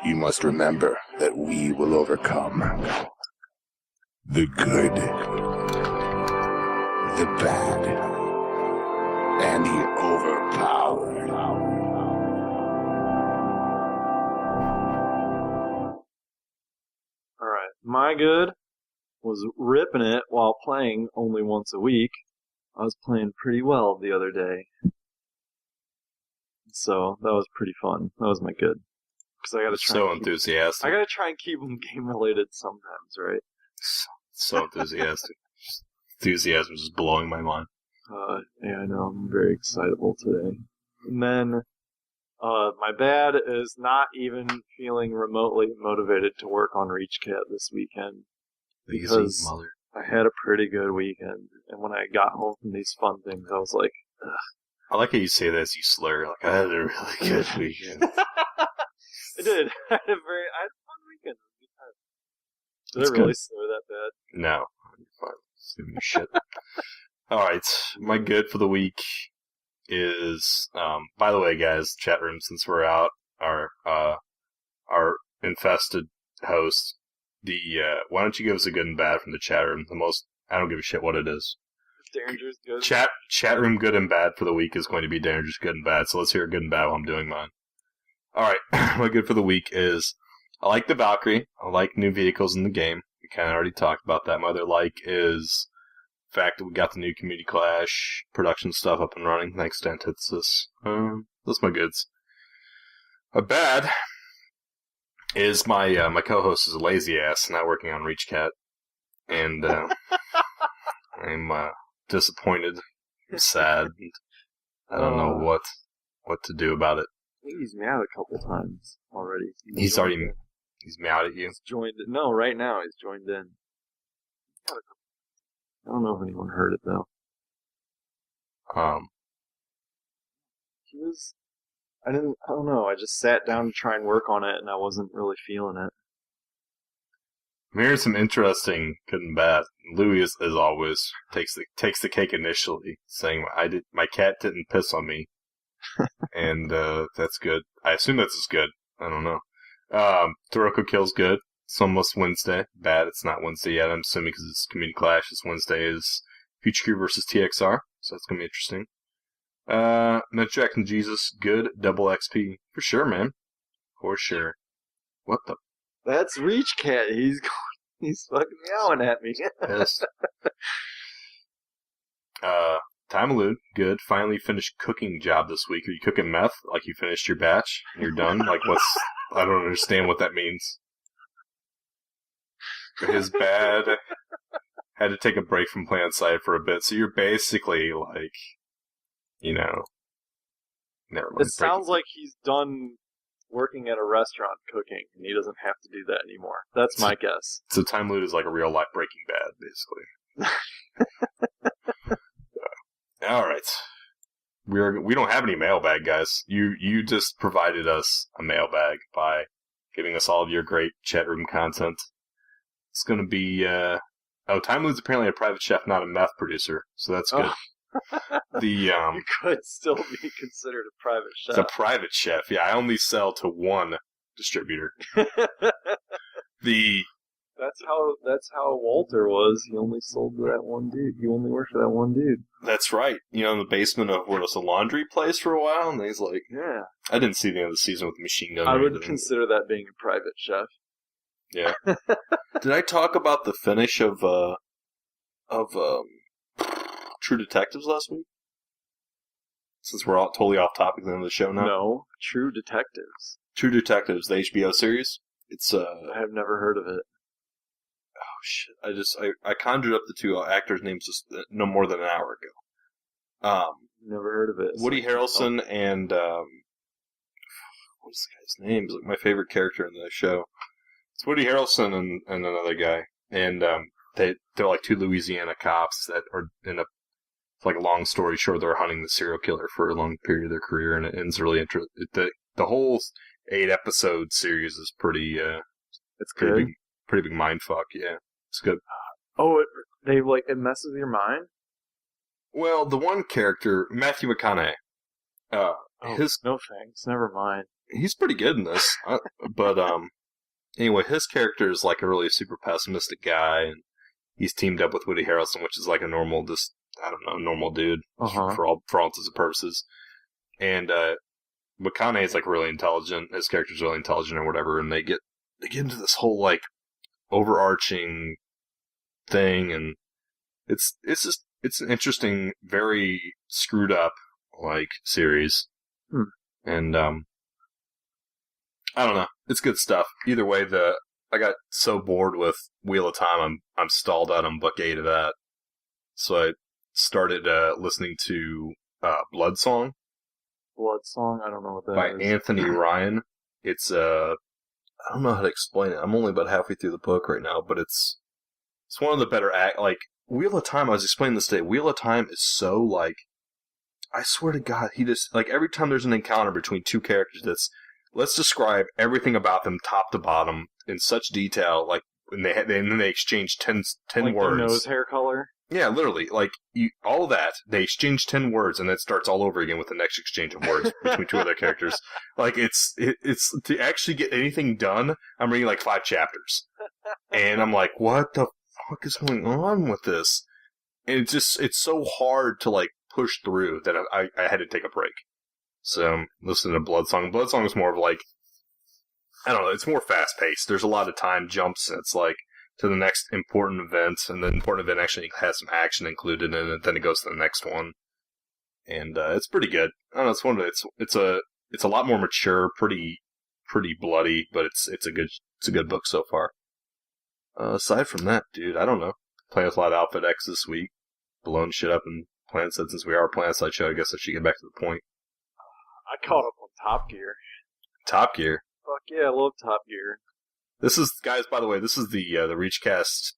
You must remember that we will overcome. The good, the bad, and the overpowered. Alright, my good was ripping it while playing only once a week. I was playing pretty well the other day. So, that was pretty fun. That was my good. Because I gotta try So enthusiastic. I gotta try and keep them game-related sometimes, right? So enthusiastic. Enthusiasm is just blowing my mind. Yeah, I know. I'm very excitable today. And then, my bad is not even feeling remotely motivated to work on ReachCat this weekend. Because mother. I had a pretty good weekend, and when I got home from these fun things, I was like, ugh. I like how you say that as you slur. Like, I had a really good weekend. I did. I had a fun weekend. Did That's I really good. slur that bad? No. You're fine. Just give me shit. Alright. My good for the week is, by the way, guys, chat room, since we're out, our infested host, why don't you give us a good and bad from the chat room? I don't give a shit what it is. Deringer's good. Chat room good and bad for the week is going to be Deringer's good and bad, so let's hear good and bad while I'm doing mine. Alright, my good for the week is, I like the Valkyrie. I like new vehicles in the game. We kind of already talked about that. My other like is the fact that we got the new Community Clash production stuff up and running, thanks to Antithesis. Those are my goods. A bad is my co-host is a lazy ass, not working on ReachCat. And I'm disappointed. I'm sad. I don't know what to do about it. I think he's meowed a couple times already. He's meowed at you. He's joined in. No, right now he's joined in. I don't know if anyone heard it though. He was. I don't know. I just sat down to try and work on it, and I wasn't really feeling it. I'm hearing some interesting good and bad. Louis, as always, takes the cake initially, saying my cat didn't piss on me, and that's good. I assume that's as good. I don't know. Toroko kills good. It's almost Wednesday. Bad. It's not Wednesday yet. I'm assuming because it's Community Clash. It's Wednesday is Future Crew versus TXR, so that's gonna be interesting. Jack and Jesus, good. Double XP for sure, man. For sure. What the? That's ReachCat. He's fucking meowing at me. Yes. Time Elude, good. Finally finished cooking job this week. Are you cooking meth? Like you finished your batch and you're done? Like I don't understand what that means. His bad. Had to take a break from playing side for a bit, so you're basically like, never mind. It sounds like he's done working at a restaurant cooking, and he doesn't have to do that anymore. That's my guess. So Time Loot is like a real life Breaking Bad, basically. All right, we don't have any mailbag, guys. You just provided us a mailbag by giving us all of your great chat room content. It's going to be Time Loot's apparently a private chef, not a meth producer, so that's good. You could still be considered a private chef. It's a private chef. Yeah, I only sell to one distributor. That's how Walter was. He only sold to that one dude. He only worked for that one dude. That's right. In the basement of what was a laundry place for a while, and he's like, yeah. I didn't see the end of the season with the machine gun. I would consider that being a private chef. Yeah. Did I talk about the finish of True Detectives last week? Since we're all totally off topic at the end of the show now. No, True Detectives. True Detectives, the HBO series. It's I have never heard of it. Oh shit! I conjured up the two actors' names just no more than an hour ago. Never heard of it. Woody Harrelson and what's the guy's name? He's like my favorite character in the show. It's Woody Harrelson and another guy, and they're like two Louisiana cops that are in it's like a long story short. They're hunting the serial killer for a long period of their career, and it ends really interesting. The whole 8-episode series is pretty. It's good. Pretty big mind fuck. Yeah, it's good. Oh, it messes with your mind. Well, the one character, Matthew McConaughey. No thanks. Never mind. He's pretty good in this, but anyway, his character is like a really super pessimistic guy, and he's teamed up with Woody Harrelson, which is like a normal, normal dude for all intents and purposes. And McConaughey is like really intelligent. His character's really intelligent or whatever, and they get into this whole like overarching thing, and it's an interesting, very screwed up like series, and I don't know. It's good stuff. Either way, I got so bored with Wheel of Time, I'm stalled out on book 8 of that. So I started listening to Blood Song. Blood Song? I don't know what that by is. By Anthony Ryan. It's I don't know how to explain it. I'm only about halfway through the book right now, but it's one of the better like Wheel of Time. I was explaining this today. Wheel of Time is so like, I swear to God, he just like every time there's an encounter between two characters that's, let's describe everything about them top to bottom in such detail, like when and then they exchange 10 like words. Their nose hair color? Yeah, literally. Like, all that, they exchange 10 words, and then it starts all over again with the next exchange of words between two other characters. Like, it's to actually get anything done, I'm reading like 5 chapters. And I'm like, what the fuck is going on with this? And it's so hard to, like, push through that I had to take a break. So, listening to Blood Song. Blood Song is more of like, I don't know, it's more fast-paced. There's a lot of time jumps, and it's like, to the next important event, and the important event actually has some action included in it. Then it goes to the next one, and it's pretty good. I don't know. It's a lot more mature, pretty bloody, but it's a good book so far. Aside from that, dude, I don't know. Playing with a lot of Outfit X this week, blowing shit up in PlanetSide. Since we are a PlanetSide show, I guess I should get back to the point. I caught up on Top Gear. Top Gear. Fuck yeah, I love Top Gear. This is, guys, by the way, this is the Reachcast.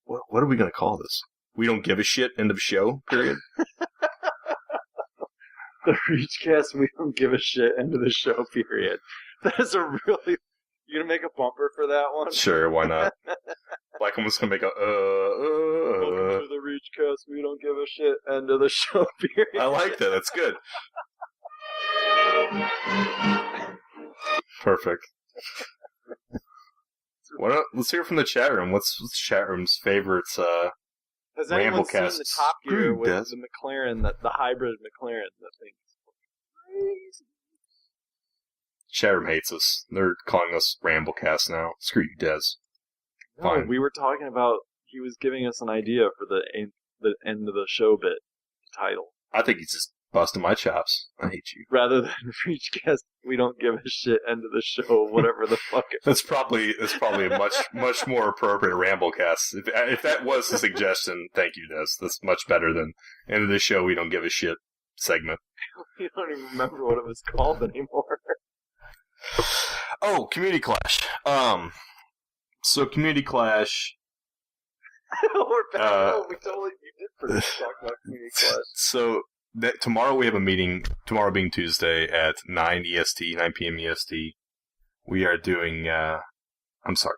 What are we going to call this? We don't give a shit, end of show, period? The Reachcast, we don't give a shit, end of the show, period. That is a really... You gonna make a bumper for that one? Sure, why not? Like, I'm just gonna make a, Welcome to the Reachcast, we don't give a shit, end of the show, period. I like that, that's good. Perfect. Let's hear from the chat room. What's the chat room's favorites? Has anyone seen Ramblecast the Top Gear with does. the McLaren, the hybrid McLaren? That thing is crazy. Chat room hates us. They're calling us Ramblecast now. Screw you, Des. No, Fine. we were talking about, he was giving us an idea for the end of the show bit, the title. I think he's just busting my chops. I hate you. Rather than Reachcast, we don't give a shit, end of the show, whatever the fuck it That's probably a much more appropriate Ramblecast. If that was the suggestion, thank you, Des. That's much better than end of the show. We don't give a shit segment. You don't even remember what it was called anymore. Oh, Community Clash. So Community Clash. We're back. You did pretty much talk about Community Clash. So tomorrow we have a meeting. Tomorrow being Tuesday at 9 p.m. EST. We are doing. I'm sorry.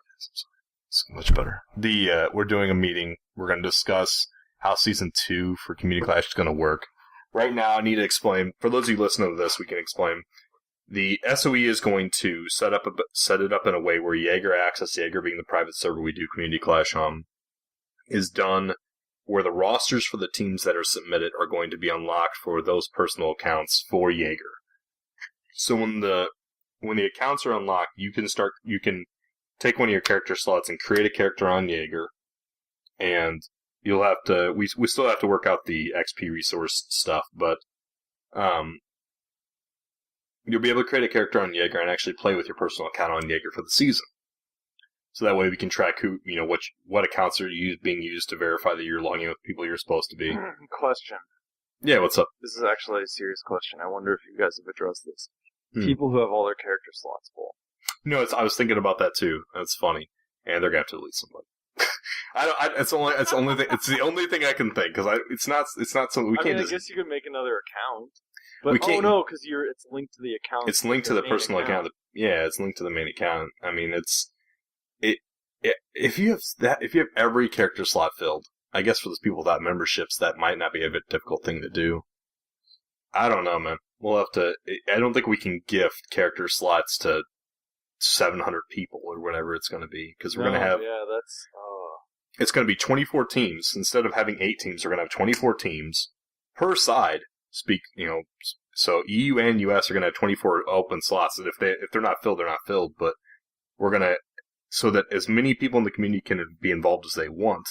It's much better. We're doing a meeting. We're going to discuss how season 2 for Community Clash is going to work. Right now, I need to explain. For those of you listening to this, we can explain. The SOE is going to set it up in a way where Jaeger Access, Jaeger being the private server we do Community Clash on, is done where the rosters for the teams that are submitted are going to be unlocked for those personal accounts for Jaeger. So when the accounts are unlocked, you can take one of your character slots and create a character on Jaeger, and you'll have to we still have to work out the XP resource stuff, but you'll be able to create a character on Jaeger and actually play with your personal account on Jaeger for the season. So that way we can track what accounts are being used to verify that you're logging with people you're supposed to be. Question. Yeah, what's up? This is actually a serious question. I wonder if you guys have addressed this. People who have all their character slots full. No, I was thinking about that too. That's funny, and they're gonna have to delete somebody. It's the only thing I can think because it's not something we can't. I guess you could make another account. But we can't, because it's linked to the account. It's linked to the personal account. Yeah, it's linked to the main account. I mean, if you have every character slot filled, I guess for those people without memberships, that might not be a difficult thing to do. I don't know, man. We'll have to. I don't think we can gift character slots to 700 people or whatever it's going to be because we're going to have. Yeah, that's. It's going to be 24 teams instead of having 8 teams. We're going to have 24 teams per side. So EU and US are going to have 24 open slots, and if they're not filled, they're not filled. But we're going to so that as many people in the community can be involved as they want.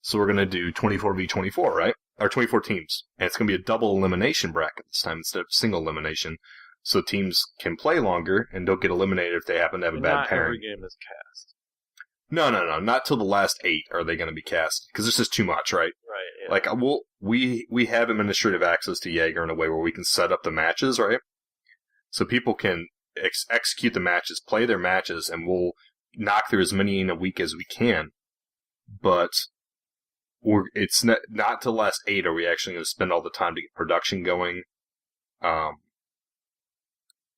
So we're going to do 24v24, right? Or 24 teams, and it's going to be a double elimination bracket this time instead of single elimination. So teams can play longer and don't get eliminated if they happen to have a bad pairing. Not every game is cast. No. Not till the last 8 are they going to be cast because this is too much, right? Right. Yeah. Like we have administrative access to Jaeger in a way where we can set up the matches, right? So people can execute the matches, play their matches, and we'll knock through as many in a week as we can. But it's not till the last 8 are we actually going to spend all the time to get production going.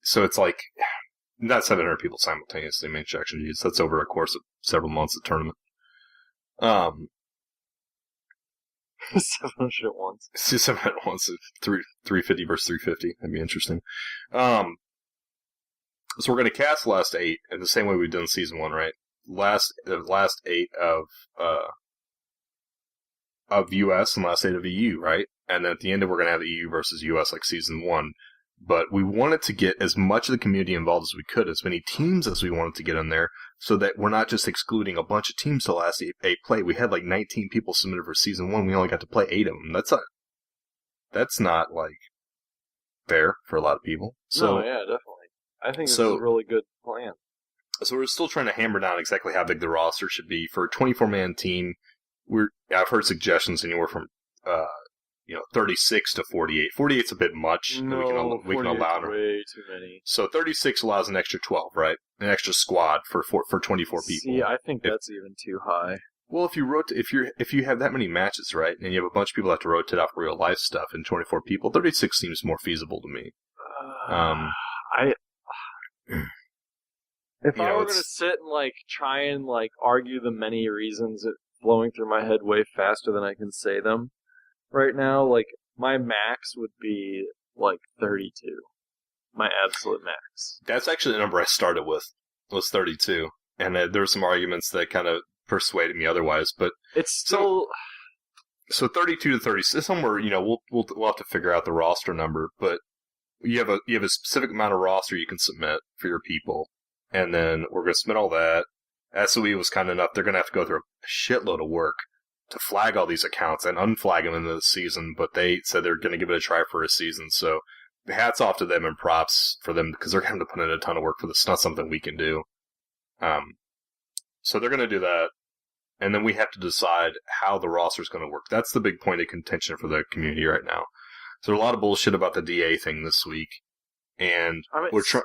So it's like not 700 people simultaneously main section Gs. That's over a course of several months of tournament. 700 at once. 700 at once. 350 versus 350. That'd be interesting. So we're going to cast the last 8 in the same way we've done season 1, right? The last 8 of US and last 8 of EU, right? And then at the end we're going to have the EU versus US like season 1. But we wanted to get as much of the community involved as we could, as many teams as we wanted to get in there, so that we're not just excluding a bunch of teams to last 8 play. We had like 19 people submitted for season 1. We only got to play 8 of them. That's not like fair for a lot of people. So no, yeah, definitely. I think it's so- a really good plan. So we're still trying to hammer down exactly how big the roster should be for a 24-man team. I've heard suggestions anywhere from 36 to 48. 48's a bit much. No, we can allow them. way too many. So 36 allows an extra 12, right? An extra squad for 24 people. See, I think that's even too high. Well, if you have that many matches, right, and you have a bunch of people that have to rotate off real life stuff and 24 people, 36 seems more feasible to me. If I were going to sit and try and argue the many reasons that flowing through my head way faster than I can say them right now, my max would be 32. My absolute max. That's actually the number I started with, was 32. And there were some arguments that kind of persuaded me otherwise, but it's still... So 32 to 36, somewhere, we'll have to figure out the roster number, but you have a specific amount of roster you can submit for your people. And then we're going to submit all that. SOE was kind enough. They're going to have to go through a shitload of work to flag all these accounts and unflag them into the season, but they said they're going to give it a try for a season. So hats off to them and props for them because they're going to put in a ton of work for this. It's not something we can do. So they're going to do that. And then we have to decide how the roster is going to work. That's the big point of contention for the community right now. So there's a lot of bullshit about the DA thing this week. And we're trying...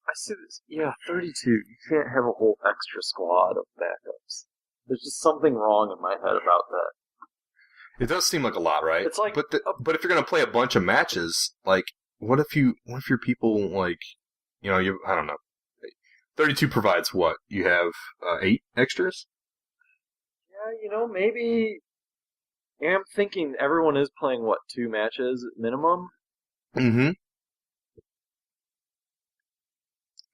I see this. Yeah, 32. You can't have a whole extra squad of backups. There's just something wrong in my head about that. It does seem like a lot, right? It's like, but if you're gonna play a bunch of matches, what if your people I don't know. 32 provides what? You have 8 extras? Yeah, maybe. I'm thinking everyone is playing 2 matches at minimum. Mm-hmm.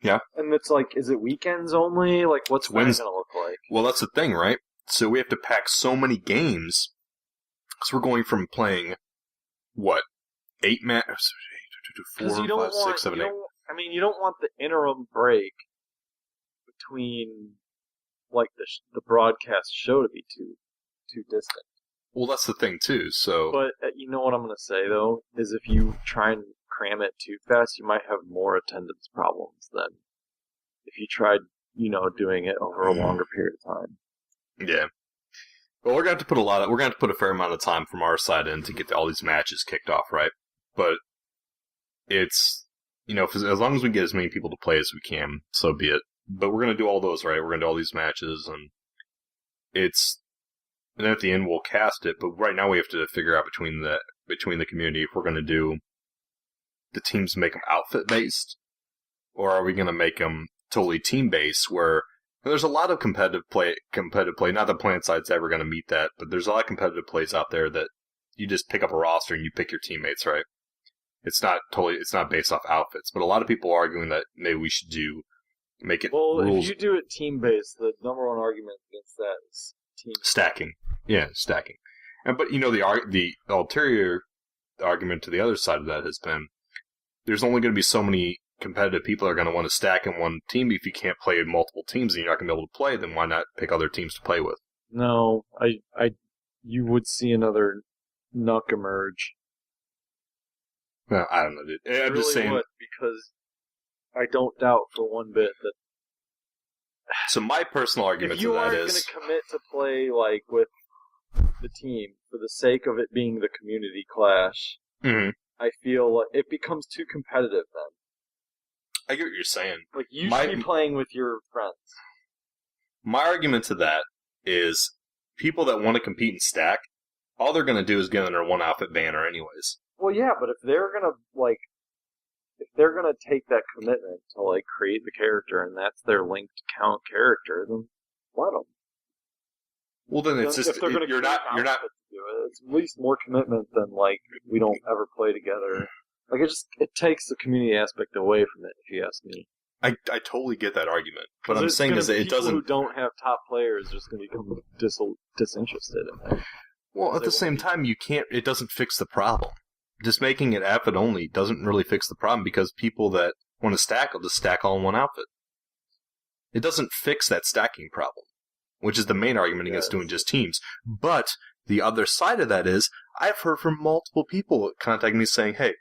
Yeah. And it's is it weekends only? What's that going to look like? Well, that's the thing, right? So we have to pack so many games. So we're going from playing, 8 matches? 4, 5, 6, 7, 8. You don't want the interim break between, the broadcast show to be too distant. Well, that's the thing, too, so... But you know what I'm going to say, though? Is if you try and cram it too fast, you might have more attendance problems than if you tried, doing it over a longer period of time. Yeah. Well, we're going to have to put a fair amount of time from our side in to get all these matches kicked off, right? But it's, as long as we get as many people to play as we can, so be it. But we're going to do all those, right? We're going to do all these matches, and and then at the end we'll cast it, but right now we have to figure out between the community if we're going to do the teams make them outfit-based, or are we going to make them totally team-based, where there's a lot of competitive play. Not that PlanetSide's ever going to meet that, but there's a lot of competitive plays out there that you just pick up a roster and you pick your teammates, right? It's not based off outfits, but a lot of people are arguing that maybe we should make it rules. If you do it team-based, the number one argument against that is team stacking. Yeah, stacking. But the ulterior argument to the other side of that has been there's only going to be so many competitive people that are going to want to stack in one team. If you can't play multiple teams and you're not going to be able to play, then why not pick other teams to play with? No, you would see another Nuck emerge. Well, I don't know, dude. I'm really just saying. Would, because I don't doubt for one bit that. So my personal argument to that is, if you aren't going to commit to play with the team for the sake of it being the community clash, mm-hmm. I feel it becomes too competitive then. I get what you're saying. You should be playing with your friends. My argument to that is people that want to compete and stack, all they're going to do is get in their one outfit banner anyways. Well, yeah, but if they're going to take that commitment to create the character and that's their linked count character, then let them. Well, then it's just you're not. To do it. It's at least more commitment than we don't ever play together. It takes the community aspect away from it, if you ask me. I totally get that argument, but I'm saying is that it doesn't. People who don't have top players are just going to become disinterested in it. Well, at the same time, you can't. It doesn't fix the problem. Just making it outfit only doesn't really fix the problem because people that want to stack will just stack all in one outfit. It doesn't fix that stacking problem, which is the main argument against doing just teams. But the other side of that is, I've heard from multiple people contacting me saying, hey,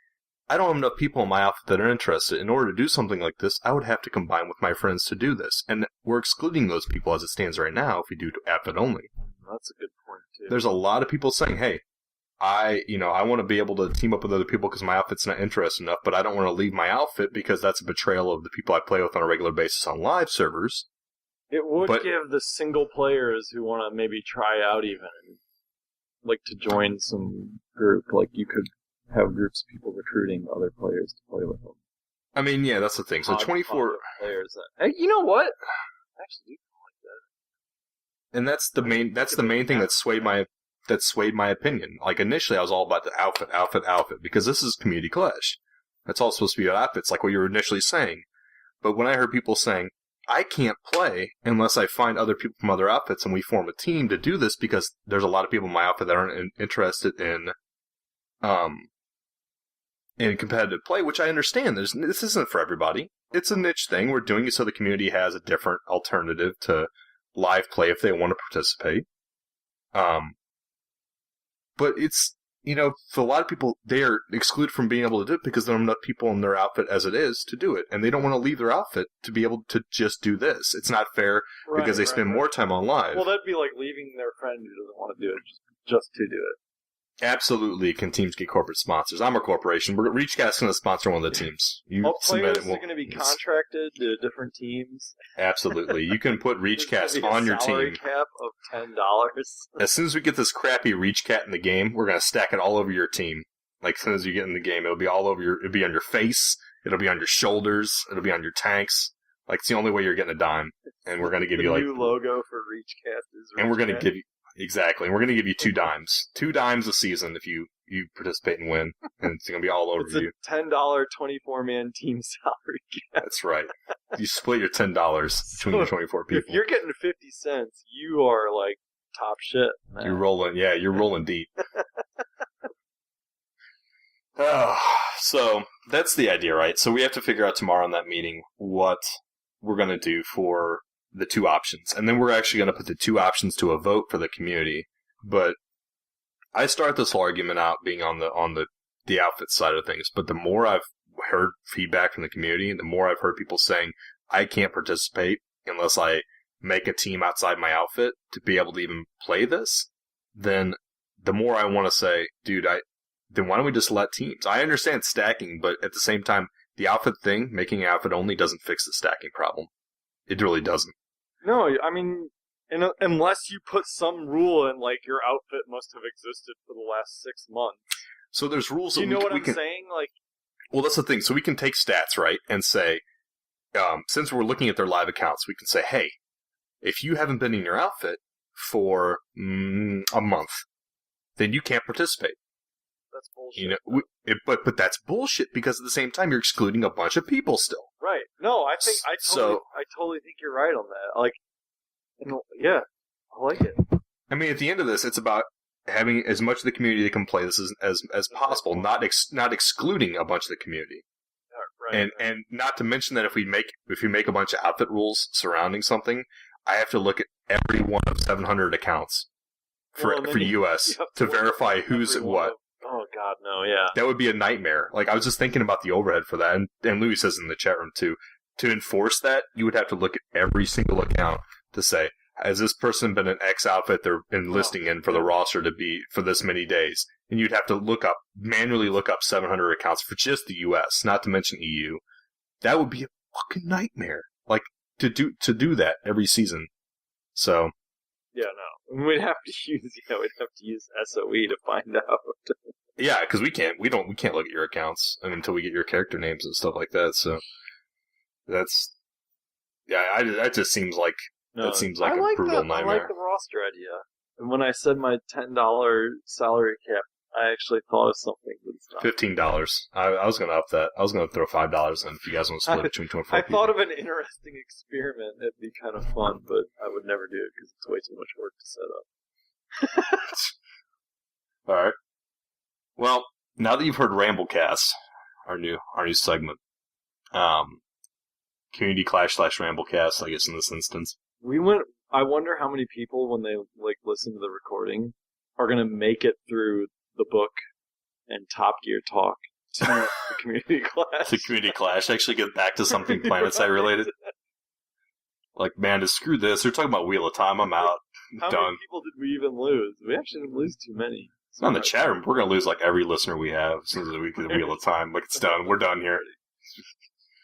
I don't have enough people in my outfit that are interested. In order to do something like this, I would have to combine with my friends to do this. And we're excluding those people as it stands right now if we do outfit only. That's a good point, too. There's a lot of people saying, hey, I want to be able to team up with other people because my outfit's not interesting enough, but I don't want to leave my outfit because that's a betrayal of the people I play with on a regular basis on live servers. It would give the single players who want to maybe try out even, like to join some group, like you could have groups of people recruiting other players to play with them. I mean, yeah, that's the thing. So 24 players. Hey, you know what? Actually, like that. And that's the main thing that swayed my opinion. Like initially, I was all about the outfit, because this is Community Clash. That's all supposed to be about outfits, like what you were initially saying. But when I heard people saying, I can't play unless I find other people from other outfits and we form a team to do this because there's a lot of people in my outfit that aren't interested in competitive play, which I understand. This isn't for everybody. It's a niche thing. We're doing it so the community has a different alternative to live play if they want to participate. But it's, for a lot of people, they are excluded from being able to do it because there are enough people in their outfit as it is to do it. And they don't want to leave their outfit to be able to just do this. It's not fair because they spend more time on live. Well, that'd be like leaving their friend who doesn't want to do it just to do it. Absolutely. Can teams get corporate sponsors? I'm a corporation. Reachcast's going to sponsor one of the teams. All players are going to be contracted to different teams. Absolutely. You can put Reachcast on your team. Salary cap of $10. As soon as we get this crappy Reachcat in the game, we're going to stack it all over your team. Like, as soon as you get in the game, it'll be all over it'll be on your face, it'll be on your shoulders, it'll be on your tanks. Like, it's the only way you're getting a dime. And we're going to give you, like... The new logo for Reachcast is Reachcat. And we're going to give you... Exactly. And we're going to give you 2 dimes. 2 dimes a season if you participate and win. And it's going to be all over you. It's a $10 24-man team salary cap. That's right. You split your $10 between your 24 people. If you're getting 50 cents, you are, like, top shit, man. You're rolling deep. So, that's the idea, right? So we have to figure out tomorrow in that meeting what we're going to do for the 2 options. And then we're actually going to put the 2 options to a vote for the community. But I start this whole argument out being on the outfit side of things. But the more I've heard feedback from the community, the more I've heard people saying, I can't participate unless I make a team outside my outfit to be able to even play this, then the more I want to say, dude, then why don't we just let teams? I understand stacking, but at the same time, the outfit thing, making an outfit only, doesn't fix the stacking problem. It really doesn't. No, I mean, unless you put some rule in, like, your outfit must have existed for the last 6 months. So there's rules that you know what I'm saying? Like, well, that's the thing. So we can take stats, right, and say, since we're looking at their live accounts, we can say, hey, if you haven't been in your outfit for a month, then you can't participate. That's bullshit. But that's bullshit because at the same time you're excluding a bunch of people still. Right. No, I totally think you're right on that. Like, yeah, I like it. I mean, at the end of this, it's about having as much of the community that can play this as possible, not excluding a bunch of the community. Right. And not to mention that if we make a bunch of outfit rules surrounding something, I have to look at every one of 700 accounts for US to verify who's at what. Oh, God, no, yeah. That would be a nightmare. Like, I was just thinking about the overhead for that, and Louis says in the chat room, too. To enforce that, you would have to look at every single account to say, has this person been an X outfit they're enlisting in for the roster to be for this many days? And you'd have to manually look up 700 accounts for just the US, not to mention EU. That would be a fucking nightmare. Like, to do that every season. So... Yeah, no. We'd have to use SOE to find out. Yeah, because we can't look at your accounts until we get your character names and stuff like that. So that's that just seems like a brutal nightmare. I like the roster idea. And when I said my $10 salary cap, I actually thought of something. $15. I was going to up that. I was going to throw $5 in if you guys want to split between 24 people. I thought of an interesting experiment. It'd be kind of fun, but I would never do it because it's way too much work to set up. All right. Well, now that you've heard Ramblecast, our new segment, can Community Clash / Ramblecast, I guess, in this instance. I wonder how many people, when they listen to the recording, are going to make it through the book and Top Gear talk to the Community Clash. To Community Clash. Actually get back to something PlanetSide related. Man, to screw this. They're talking about Wheel of Time. I'm out. How Done. many people did we even lose? We actually didn't lose too many. Not in the chat room. We're going to lose every listener we have as soon as we get the Wheel of Time. It's done. We're done here.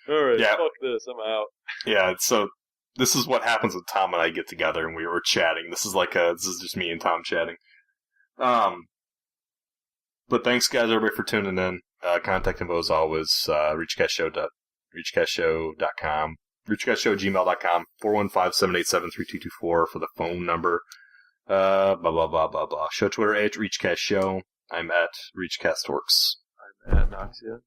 Alright, Yeah. fuck this. I'm out. Yeah, so this is what happens when Tom and I get together and we were chatting. This is just me and Tom chatting. But thanks, guys, everybody, for tuning in. Contact info, as always, reachcastshow.com, reachcastshow@gmail.com, 415-787-3224 for the phone number. Blah, blah, blah, blah, blah. Show Twitter, @ReachCastShow. I'm at ReachCastTorkz. I'm at Noxia.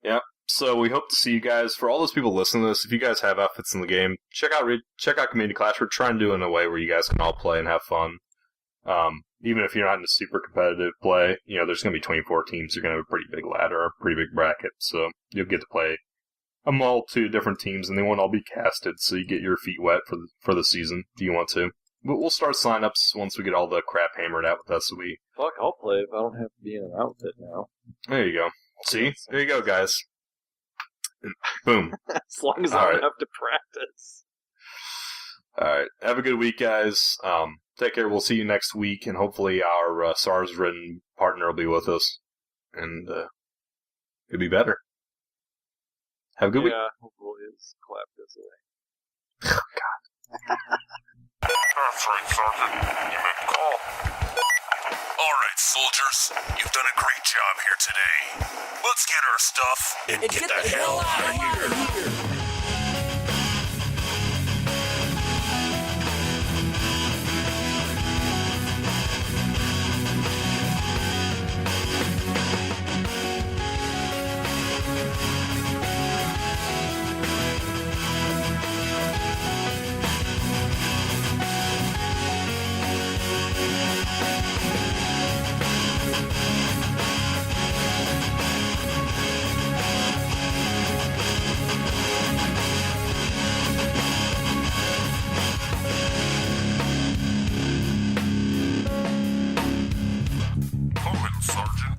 Yep. So we hope to see you guys. For all those people listening to this, if you guys have outfits in the game, check out Community Clash. We're trying to do it in a way where you guys can all play and have fun. Even if you're not in a super competitive play, there's going to be 24 teams. You're going to have a pretty big ladder, a pretty big bracket. So you'll get to play a multitude of different teams, and they won't all be casted, so you get your feet wet for the season if you want to. But we'll start sign-ups once we get all the crap hammered out with us. Fuck, I'll play if I don't have to be in an outfit now. There you go. See? There you go, guys. And boom. As long as I don't have to practice. Alright. Have a good week, guys. Take care. We'll see you next week, and hopefully our SARS-ridden partner will be with us. And it'll be better. Have a good week. Yeah, hopefully his clap goes away. Oh, God. That's right, Sergeant. You make the call. All right, soldiers. You've done a great job here today. Let's get our stuff and get the hell out of here.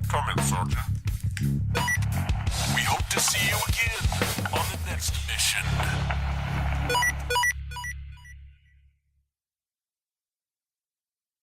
Come in, Sergeant. We hope to see you